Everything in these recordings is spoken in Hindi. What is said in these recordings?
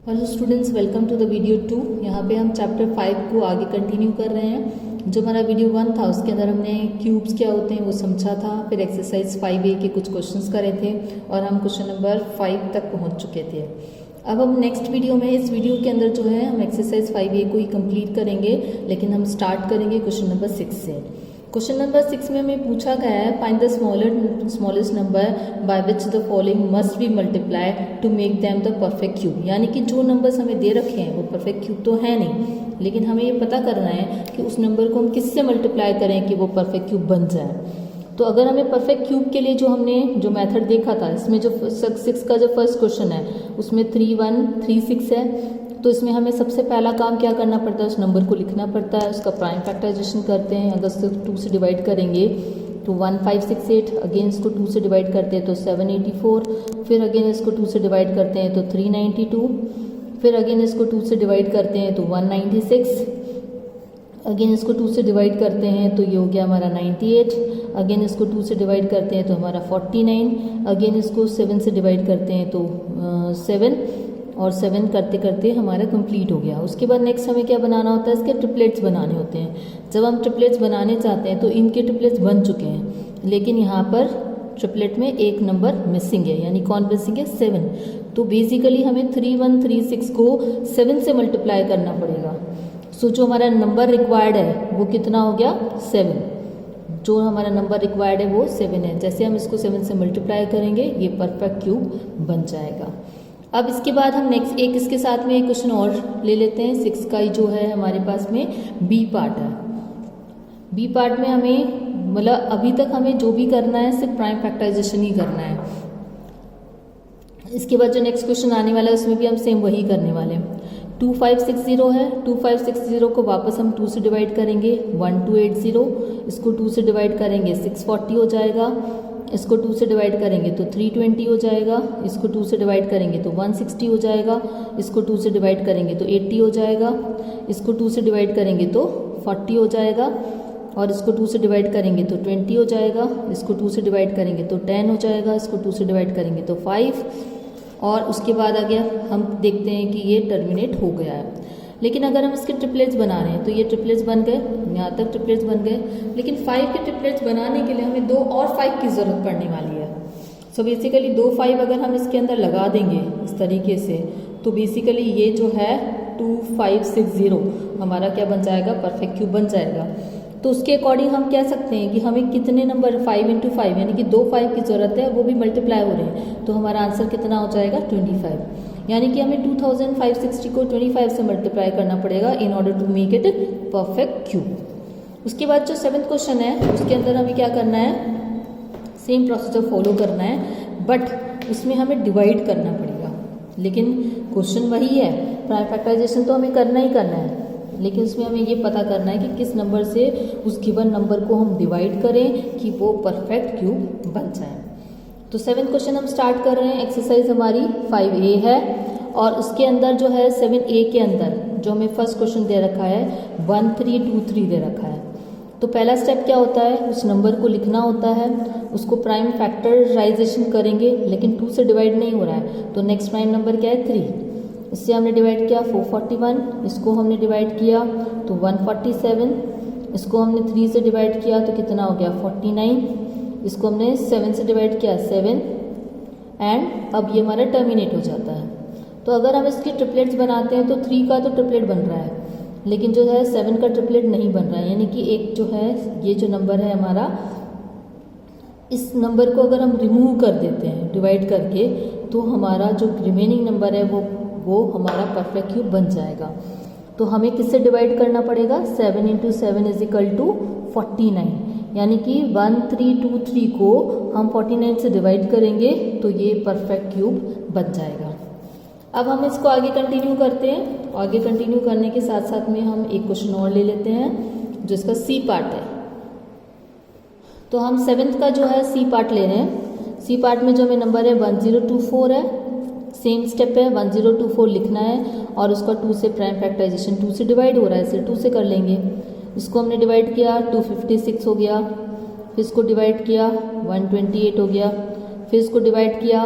Hello students, welcome to the video 2। यहाँ पे हम चैप्टर 5 को आगे कंटिन्यू कर रहे हैं। जो हमारा वीडियो 1 था उसके अंदर हमने क्यूब्स क्या होते हैं वो समझा था, फिर एक्सरसाइज 5A के कुछ क्वेश्चंस करे थे और हम क्वेश्चन नंबर 5 तक पहुँच चुके थे। अब हम नेक्स्ट वीडियो में, इस वीडियो के अंदर जो है हम एक्सरसाइज 5A को ही कंप्लीट करेंगे, लेकिन हम स्टार्ट करेंगे क्वेश्चन नंबर 6 से। क्वेश्चन नंबर 6 में हमें पूछा गया है, find the smallest number by which the following must be multiply two make them the perfect cube. यानी कि जो नंबर्स हमें दे रखे हैं वो परफेक्ट क्यूब तो है नहीं, लेकिन हमें ये पता करना है कि उस नंबर को हम किससे मल्टीप्लाई करें कि वो परफेक्ट क्यूब बन जाए। तो अगर हमें परफेक्ट क्यूब के लिए जो हमने जो मेथड देखा था, इसमें जो 6 का जो फर्स्ट क्वेश्चन है उसमें 3 1 3 6 है। तो इसमें हमें सबसे पहला काम क्या करना पड़ता है, उस नंबर को लिखना पड़ता है, उसका प्राइम फैक्टराइजेशन करते हैं। अगर इसको 2 से डिवाइड करेंगे तो 1568, अगेन इसको 2 से डिवाइड करते हैं तो 784, फिर अगेन इसको 2 से डिवाइड करते हैं तो 392, फिर अगेन इसको 2 से डिवाइड करते हैं तो 196, अगेन इसको 2 से डिवाइड करते हैं तो ये हो गया हमारा 98, अगेन इसको 2 से डिवाइड करते हैं तो हमारा 49, अगेन इसको 7 से डिवाइड करते हैं तो 7 और 7 करते करते हमारा कंप्लीट हो गया। उसके बाद नेक्स्ट हमें क्या बनाना होता है, इसके ट्रिपलेट्स बनाने होते हैं। जब हम ट्रिपलेट्स बनाने चाहते हैं तो इनके ट्रिपलेट्स बन चुके हैं, लेकिन यहाँ पर ट्रिपलेट में एक नंबर मिसिंग है, यानी कौन मिसिंग है, 7। तो बेसिकली हमें 3136 को 7 से मल्टीप्लाई करना पड़ेगा। सो जो हमारा नंबर रिक्वायर्ड है वो कितना हो गया, 7। जो हमारा नंबर रिक्वायर्ड है वो 7 है। जैसे हम इसको 7 से मल्टीप्लाई करेंगे ये परफेक्ट क्यूब बन जाएगा। अब इसके बाद हम नेक्स्ट एक इसके साथ में एक क्वेश्चन और ले लेते हैं। 6 का ही जो है हमारे पास में बी पार्ट है। बी पार्ट में हमें मतलब अभी तक हमें जो भी करना है सिर्फ प्राइम फैक्टराइजेशन ही करना है। इसके बाद जो नेक्स्ट क्वेश्चन आने वाला है उसमें भी हम सेम वही करने वाले हैं। 2560 है, 2560 को वापस हम 2 से डिवाइड करेंगे 1280, इसको 2 से डिवाइड करेंगे 640 हो जाएगा, इसको 2 से डिवाइड करेंगे तो 320 हो जाएगा, इसको 2 से डिवाइड करेंगे तो 160 हो जाएगा, इसको 2 से डिवाइड करेंगे तो 80 हो जाएगा, इसको 2 से डिवाइड करेंगे तो 40 हो जाएगा, और इसको 2 से डिवाइड करेंगे तो 20 हो जाएगा, इसको 2 से डिवाइड करेंगे तो 10 हो जाएगा, इसको 2 से डिवाइड करेंगे तो 5, और उसके बाद आगे हम देखते हैं कि ये टर्मिनेट हो गया है। लेकिन अगर हम इसके ट्रिपलेट्स बना रहे हैं तो ये ट्रिपलेट्स बन गए, यहाँ तक ट्रिपलेट्स बन गए, लेकिन 5 के ट्रिपलेट्स बनाने के लिए हमें 2 और 5 की ज़रूरत पड़ने वाली है। सो बेसिकली 2 5 अगर हम इसके अंदर लगा देंगे इस तरीके से तो बेसिकली ये जो है 2560 हमारा क्या बन जाएगा, परफेक्ट क्यूब बन जाएगा। तो उसके अकॉर्डिंग हम कह सकते हैं कि हमें कितने नंबर 5 × 5 यानी कि 2 5 की ज़रूरत है, वो भी मल्टीप्लाई हो रहे हैं, तो हमारा आंसर कितना हो जाएगा 25। यानी कि हमें 2560 को 25 से मल्टीप्लाई करना पड़ेगा in order to make it perfect cube. उसके बाद जो 7th क्वेश्चन है उसके अंदर हमें क्या करना है, सेम प्रोसीजर फॉलो करना है, बट उसमें हमें डिवाइड करना पड़ेगा। लेकिन क्वेश्चन वही है, प्राइम फैक्टराइजेशन तो हमें करना ही करना है, लेकिन उसमें हमें ये पता करना है कि किस नंबर से उस गिवन नंबर को हम डिवाइड करें कि वो परफेक्ट क्यूब बन जाए। तो 7th क्वेश्चन हम स्टार्ट कर रहे हैं। एक्सरसाइज हमारी 5A है और उसके अंदर जो है 7A के अंदर जो हमें फर्स्ट क्वेश्चन दे रखा है 1323 दे रखा है। तो पहला स्टेप क्या होता है, उस नंबर को लिखना होता है, उसको प्राइम फैक्टराइजेशन करेंगे, लेकिन 2 से डिवाइड नहीं हो रहा है तो नेक्स्ट प्राइम नंबर क्या है 3। इससे हमने डिवाइड किया 441, इसको हमने डिवाइड किया तो 147, इसको हमने 3 से डिवाइड किया तो कितना हो गया 49, इसको हमने 7 से डिवाइड किया 7, एंड अब ये हमारा टर्मिनेट हो जाता है। तो अगर हम इसके ट्रिपलेट्स बनाते हैं तो 3 का तो ट्रिपलेट बन रहा है, लेकिन जो है 7 का ट्रिपलेट नहीं बन रहा है। यानी कि एक जो है ये जो नंबर है हमारा, इस नंबर को अगर हम रिमूव कर देते हैं डिवाइड करके तो हमारा जो रिमेनिंग नंबर है वो हमारा परफेक्ट क्यूब बन जाएगा। तो हमें किससे डिवाइड करना पड़ेगा, 7 × 7 = 49, यानी कि 1323 को हम 49 से डिवाइड करेंगे तो ये परफेक्ट क्यूब बन जाएगा। अब हम इसको आगे कंटिन्यू करते हैं। आगे कंटिन्यू करने के साथ साथ में हम एक क्वेश्चन और ले लेते हैं जो इसका सी पार्ट है। तो हम 7th का जो है सी पार्ट ले रहे हैं। सी पार्ट में जो हमें नंबर है 1024 है, सेम स्टेप है 1024 लिखना है और उसका 2 से प्राइम फैक्टराइजेशन, 2 से डिवाइड हो रहा है इसे 2 से कर लेंगे। इसको हमने डिवाइड किया 256 हो गया, फिर इसको डिवाइड किया 128 हो गया, फिर इसको डिवाइड किया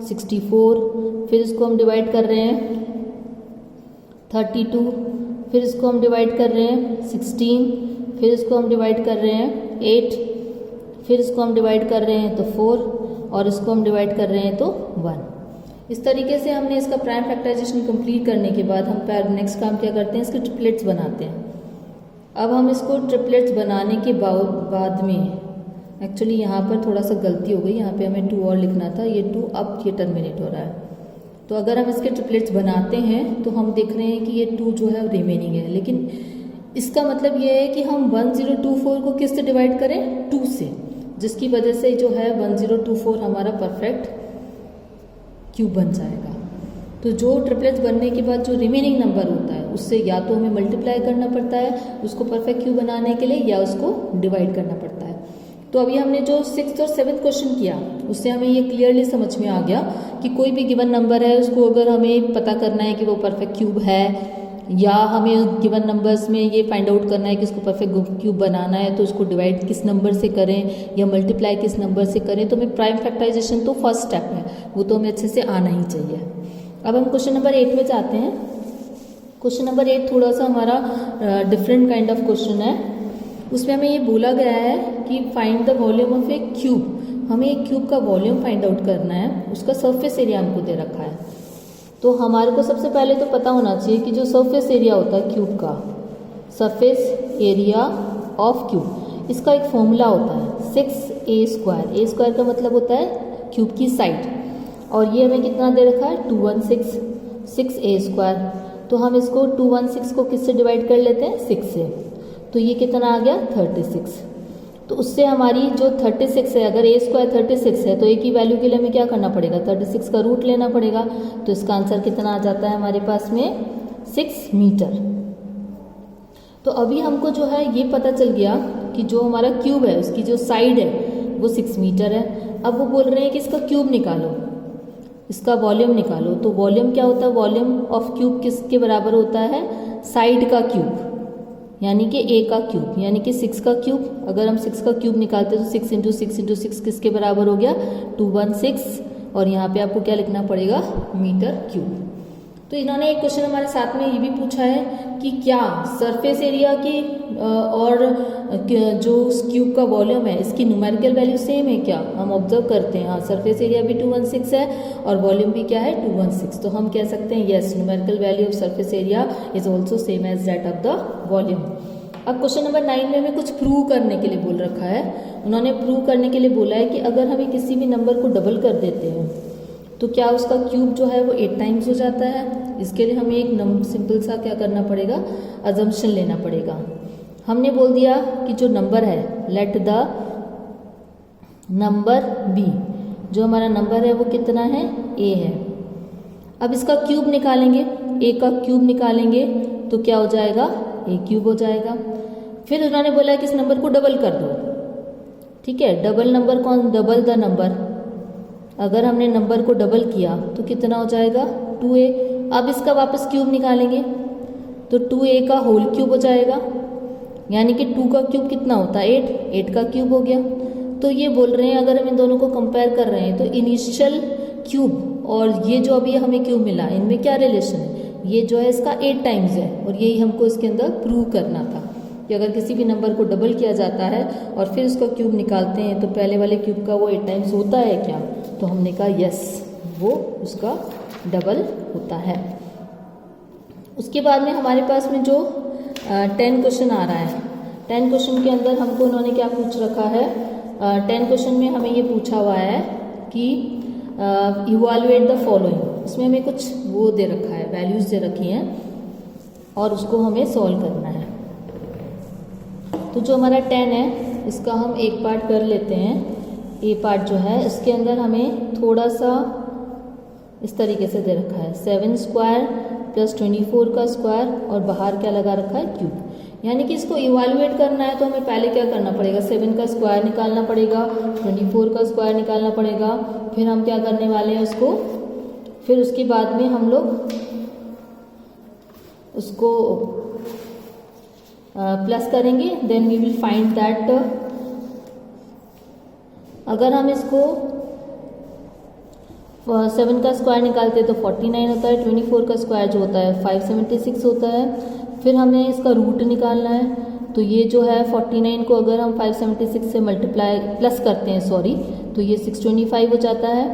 64, फिर इसको हम डिवाइड कर रहे हैं 32, फिर इसको हम डिवाइड कर रहे हैं 16, फिर इसको हम डिवाइड कर रहे हैं 8, फिर इसको हम डिवाइड कर रहे हैं तो 4 और इसको हम डिवाइड कर रहे हैं तो 1। इस तरीके से हमने इसका प्राइम फैक्टराइजेशन कंप्लीट करने के बाद हम नेक्स्ट काम क्या करते हैं, इसके ट्रिपलेट्स बनाते हैं। अब हम इसको ट्रिपलेट्स बनाने के बाद में एक्चुअली यहाँ पर थोड़ा सा गलती हो गई, यहाँ पे हमें 2 और लिखना था, ये 2 अब ये टर्मिनेट हो रहा है। तो अगर हम इसके ट्रिपलेट्स बनाते हैं तो हम देख रहे हैं कि ये 2 जो है रिमेनिंग है, लेकिन इसका मतलब ये है कि हम 1024 को किससे डिवाइड करें, 2 से, जिसकी वजह से जो है 1024 हमारा परफेक्ट क्यूब बन जाएगा। तो जो ट्रिपलेट्स बनने के बाद जो रिमेनिंग नंबर होता है उससे या तो हमें मल्टीप्लाई करना पड़ता है उसको परफेक्ट क्यूब बनाने के लिए, या उसको डिवाइड करना पड़ता है। तो अभी हमने जो 6th और 7th क्वेश्चन किया उससे हमें ये क्लियरली समझ में आ गया कि कोई भी गिवन नंबर है उसको अगर हमें पता करना है कि वो परफेक्ट क्यूब है, या हमें गिवन नंबर्स में ये फाइंड आउट करना है कि इसको परफेक्ट क्यूब बनाना है, तो उसको डिवाइड किस नंबर से करें या मल्टीप्लाई किस नंबर से करें, तो हमें प्राइम फैक्टराइजेशन तो फर्स्ट स्टेप है, वो तो हमें अच्छे से आना ही चाहिए। अब हम क्वेश्चन नंबर 8 में जाते हैं। क्वेश्चन नंबर 8 थोड़ा सा हमारा डिफरेंट काइंड ऑफ क्वेश्चन है। उसमें हमें ये बोला गया है कि find the volume of A cube. हमें एक क्यूब का वॉल्यूम फाइंड आउट करना है, उसका सरफेस एरिया हमको दे रखा है। तो हमारे को सबसे पहले तो पता होना चाहिए कि जो सरफेस एरिया होता है क्यूब का, सरफेस एरिया ऑफ क्यूब, इसका एक फॉर्मूला होता है 6a²। ए स्क्वायर का मतलब होता है क्यूब की साइड, और ये हमें कितना दे रखा है 216, 6a²। तो हम इसको 216 को किससे डिवाइड कर लेते हैं 6 से, तो ये कितना आ गया 36। तो उससे हमारी जो 36 है, अगर a² 36 है तो a की वैल्यू के लिए हमें क्या करना पड़ेगा, 36 का रूट लेना पड़ेगा। तो इसका आंसर कितना आ जाता है हमारे पास में 6 मीटर। तो अभी हमको जो है ये पता चल गया कि जो हमारा क्यूब है उसकी जो साइड है वो 6 मीटर है। अब वो बोल रहे हैं कि इसका क्यूब निकालो, इसका वॉल्यूम निकालो। तो वॉल्यूम क्या होता है, वॉल्यूम ऑफ क्यूब किसके बराबर होता है, साइड का क्यूब, यानी कि a का क्यूब, यानी कि 6 का क्यूब। अगर हम 6 का क्यूब निकालते हैं तो 6 इंटू 6 इंटू 6 किसके बराबर हो गया 216, और यहाँ पे आपको क्या लिखना पड़ेगा मीटर क्यूब। तो इन्होंने एक क्वेश्चन हमारे साथ में ये भी पूछा है कि क्या सरफेस एरिया की और जो क्यूब का वॉल्यूम है इसकी न्यूमेरिकल वैल्यू सेम है क्या। हम ऑब्जर्व करते हैं, हाँ सरफेस एरिया भी 216 है और वॉल्यूम भी क्या है 216। तो हम कह सकते हैं yes, numerical value of surface area is also same as that of the volume. अब क्वेश्चन नंबर 9 में हमें कुछ प्रूव करने के लिए बोल रखा है। उन्होंने प्रूव करने के लिए बोला है कि अगर हमें किसी भी नंबर को डबल कर देते हैं तो क्या उसका क्यूब जो है वो 8 टाइम्स हो जाता है। इसके लिए हमें एक सिंपल सा क्या करना पड़ेगा, अजम्पशन लेना पड़ेगा। हमने बोल दिया कि जो नंबर है, लेट द नंबर बी, जो हमारा नंबर है वो कितना है a है। अब इसका क्यूब निकालेंगे, a का क्यूब निकालेंगे तो क्या हो जाएगा a क्यूब हो जाएगा। फिर उन्होंने बोला कि इस नंबर को डबल कर दो, ठीक है। डबल नंबर कौन, डबल द नंबर। अगर हमने नंबर को डबल किया तो कितना हो जाएगा 2a। अब इसका वापस क्यूब निकालेंगे तो 2a का होल क्यूब हो जाएगा, यानी कि 2 का क्यूब कितना होता है 8 का क्यूब हो गया। तो ये बोल रहे हैं अगर हम इन दोनों को कंपेयर कर रहे हैं तो इनिशियल क्यूब और ये जो अभी हमें क्यूब मिला इनमें क्या रिलेशन है, ये जो है इसका 8 टाइम्स है, और यही हमको इसके अंदर प्रूव करना था कि अगर किसी भी नंबर को डबल किया जाता है और फिर उसका क्यूब निकालते हैं तो पहले वाले क्यूब का वो 8 टाइम्स होता है क्या। तो हमने कहा यस, वो उसका डबल होता है। उसके बाद में हमारे पास में जो 10 क्वेश्चन आ रहा है, 10 क्वेश्चन के अंदर हमको उन्होंने क्या पूछ रखा है, 10 क्वेश्चन में हमें ये पूछा हुआ है कि इवैल्यूएट द फॉलोइंग। इसमें हमें कुछ वो दे रखा है, वैल्यूज दे रखी हैं और उसको हमें सॉल्व करना है। तो जो हमारा 10 है इसका हम एक पार्ट कर लेते हैं। ए पार्ट जो है इसके अंदर हमें थोड़ा सा इस तरीके से दे रखा है 7 स्क्वायर प्लस 24 का स्क्वायर, और बाहर क्या लगा रखा है क्यूब। यानी कि इसको इवैल्यूएट करना है तो हमें पहले क्या करना पड़ेगा, 7 का स्क्वायर निकालना पड़ेगा, 24 का स्क्वायर निकालना पड़ेगा। फिर हम क्या करने वाले हैं उसको, फिर उसके बाद में हम लोग उसको प्लस करेंगे, then we will find that. अगर हम इसको 7 का स्क्वायर निकालते हैं तो 49 होता है, 24 का स्क्वायर जो होता है 576 होता है। फिर हमें इसका रूट निकालना है, तो ये जो है 49 को अगर हम 576 से मल्टीप्लाई प्लस करते हैं तो ये 625 हो जाता है।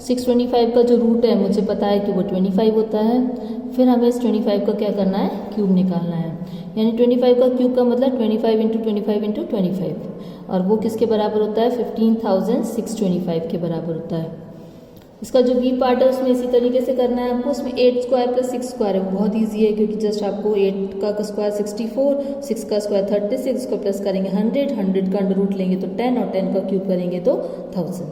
625 का जो रूट है मुझे पता है कि वो 25 होता है। फिर हमें इस 25 का क्या करना है, क्यूब निकालना है, यानी 25 का क्यूब का मतलब 25 इंटू 25 इंटू 25, और वो किसके बराबर होता है, 15,625 के बराबर होता है। इसका जो बी पार्ट है उसमें इसी तरीके से करना है आपको। उसमें 8 स्क्वायर प्लस 6 स्क्वायर है, वो बहुत ईजी है, क्योंकि जस्ट आपको 8 का स्क्वायर 64, 6 का स्क्वायर 36, इसको प्लस करेंगे 100, 100 का अंडर रूट लेंगे तो 10, और 10 का क्यूब करेंगे तो 1000।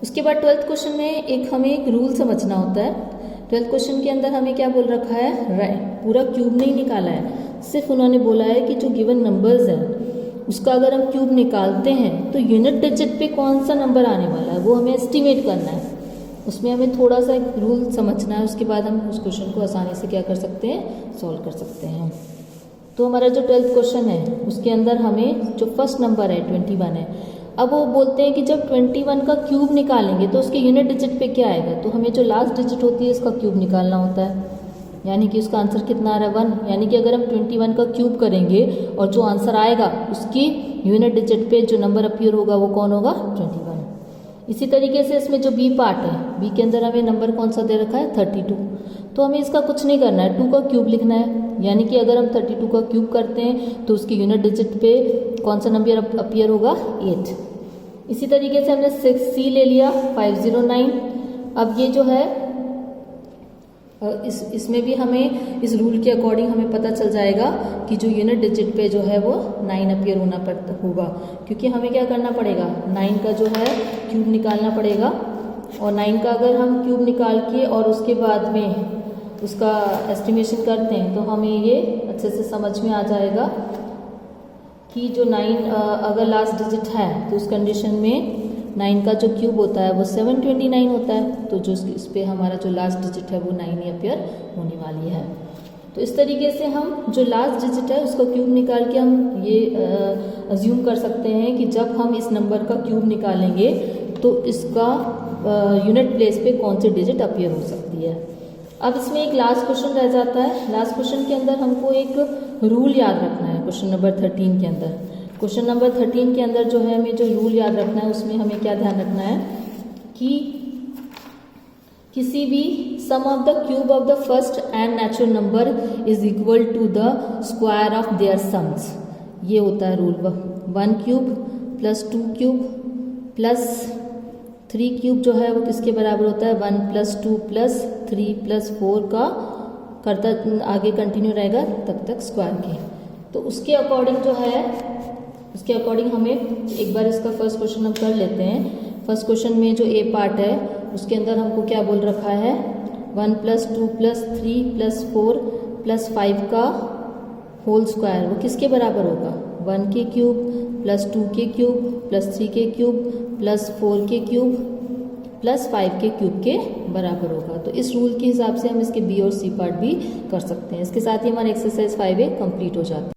उसके बाद 12th क्वेश्चन में हमें एक रूल समझना होता है। 12th क्वेश्चन के अंदर हमें क्या बोल रखा है, पूरा क्यूब नहीं निकाला है, सिर्फ उन्होंने बोला है कि जो गिवन नंबर्स हैं उसका अगर हम क्यूब निकालते हैं तो यूनिट डिजिट पे कौन सा नंबर आने वाला है वो हमें एस्टिमेट करना है। उसमें हमें थोड़ा सा एक रूल समझना है, उसके बाद हम उस क्वेश्चन को आसानी से क्या कर सकते हैं, सॉल्व कर सकते हैं। तो हमारा जो 12th क्वेश्चन है उसके अंदर हमें जो फर्स्ट नंबर है 21 है। अब वो बोलते हैं कि जब 21 का क्यूब निकालेंगे तो उसके यूनिट डिजिट पे क्या आएगा, तो हमें जो लास्ट डिजिट होती है इसका क्यूब निकालना होता है, यानी कि उसका आंसर कितना आ रहा है 1, यानी कि अगर हम 21 का क्यूब करेंगे और जो आंसर आएगा उसकी यूनिट डिजिट पे जो नंबर अपीयर होगा वो कौन होगा, 21। इसी तरीके से इसमें जो बी पार्ट है, बी के अंदर हमें नंबर कौन सा दे रखा है, 32। तो हमें इसका कुछ नहीं करना है, 2 का क्यूब लिखना है, यानी कि अगर हम 32 का क्यूब करते हैं तो उसकी यूनिट डिजिट पे कौन सा नंबर अपीयर होगा, 8। इसी तरीके से हमने 6C ले लिया, 509। अब ये जो है इसमें भी हमें इस रूल के अकॉर्डिंग हमें पता चल जाएगा कि जो यूनिट डिजिट पे जो है वो 9 अपीयर होगा, क्योंकि हमें क्या करना पड़ेगा, 9 का जो है क्यूब निकालना पड़ेगा, और 9 का अगर हम क्यूब निकाल के और उसके बाद में उसका एस्टिमेशन करते हैं तो हमें ये अच्छे से समझ में आ जाएगा कि जो 9 अगर लास्ट डिजिट है तो उस कंडीशन में 9 का जो क्यूब होता है वो 729 होता है, तो जो इस पे हमारा जो लास्ट डिजिट है वो 9 ही अपीयर होने वाली है। तो इस तरीके से हम जो लास्ट डिजिट है उसका क्यूब निकाल के हम ये अज्यूम कर सकते हैं कि जब हम इस नंबर का क्यूब निकालेंगे तो इसका यूनिट प्लेस पे कौन सी डिजिट अपीयर हो सकती है। अब इसमें एक लास्ट क्वेश्चन रह जाता है। लास्ट क्वेश्चन के अंदर हमको एक रूल याद रखना है। क्वेश्चन नंबर 13 के अंदर, क्वेश्चन नंबर 13 के अंदर जो है हमें जो रूल याद रखना है उसमें हमें क्या ध्यान रखना है कि किसी भी sum of the cube of the first n natural number is equal to the square of their sums. ये होता है rule. 1 cube plus 2 cube plus 3 cube जो है वो किसके बराबर होता है, 1 प्लस 2 प्लस 3 प्लस 4 का करता आगे कंटिन्यू रहेगा तब तक स्क्वायर के। तो उसके अकॉर्डिंग जो है उसके अकॉर्डिंग हमें एक बार इसका फर्स्ट क्वेश्चन हम कर लेते हैं। फर्स्ट क्वेश्चन में जो ए पार्ट है उसके अंदर हमको क्या बोल रखा है, 1 प्लस 2 प्लस 3 प्लस 4 प्लस 5 का होल स्क्वायर वो किसके बराबर होगा, 1 के क्यूब प्लस 2 के क्यूब प्लस 3 के क्यूब प्लस 4 के क्यूब प्लस 5 के क्यूब के बराबर होगा। तो इस रूल के हिसाब से हम इसके बी और सी पार्ट भी कर सकते हैं। इसके साथ ही हमारा एक्सरसाइज 5A कंप्लीट हो जाता है।